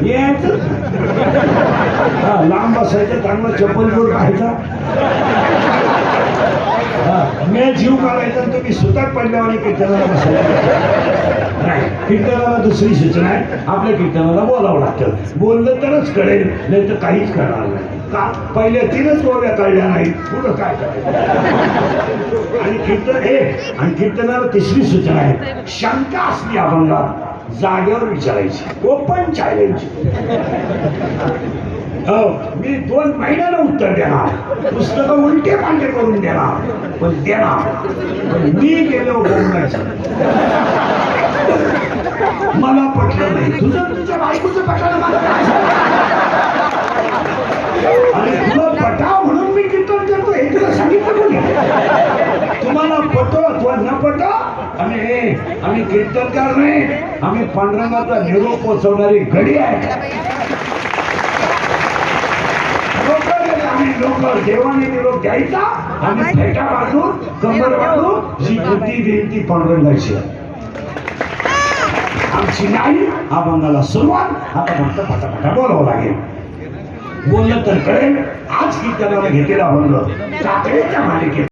यायचं लांब बसायचं, चांगलं चप्पल जोड राहायचा, मी जीव काढायचा, तुम्ही सुताक पडल्यावर कीर्तनाला बसायचं नाही. कीर्तनाला दुसरी सूचना आहे, आपल्या कीर्तनाला बोलावं लागतं. बोललं तरच कळेल, नाही तर काहीच कळणार नाही. का पहिल्या 3च गोव्या कळल्या नाही, पुढं काय करायचं. आणि कीर्तनाला तिसरी सूचना आहे, शंका असली अभंगात जागेवर विचारायची, ओपन चॅलेंज. हो, मी 2 महिन्याला उत्तर देणार, पुस्तकं उलटे पालटे करून देणार, पण देणार. मी गेलो बोलायचं, मला पटलं नाही, तुझ्या बायकोचं पटलं मला आणि तुला पटाव म्हणून मी कीर्तन करतो, हे तुला सांगितलं कोणी? तुम्हाला पटो अथवा न पटो, आम्ही कीर्तनकार नाही, आम्ही पांडुरंगाचा निरोप पोचवणारी घडी आहे. लोक देवाने निरोप द्यायचा, आम्ही फेटा बांधून कंबर बांधून जी बुद्धी देईल ती पांडुरंगाची आमची नाही. अभंगाला सुरुवात आता फक्त पटापटा बोलावं लागेल. बोललं तर कळेल. आज कीर्तनाला घेतलेला अभंग काकड्याच्या मालिकेत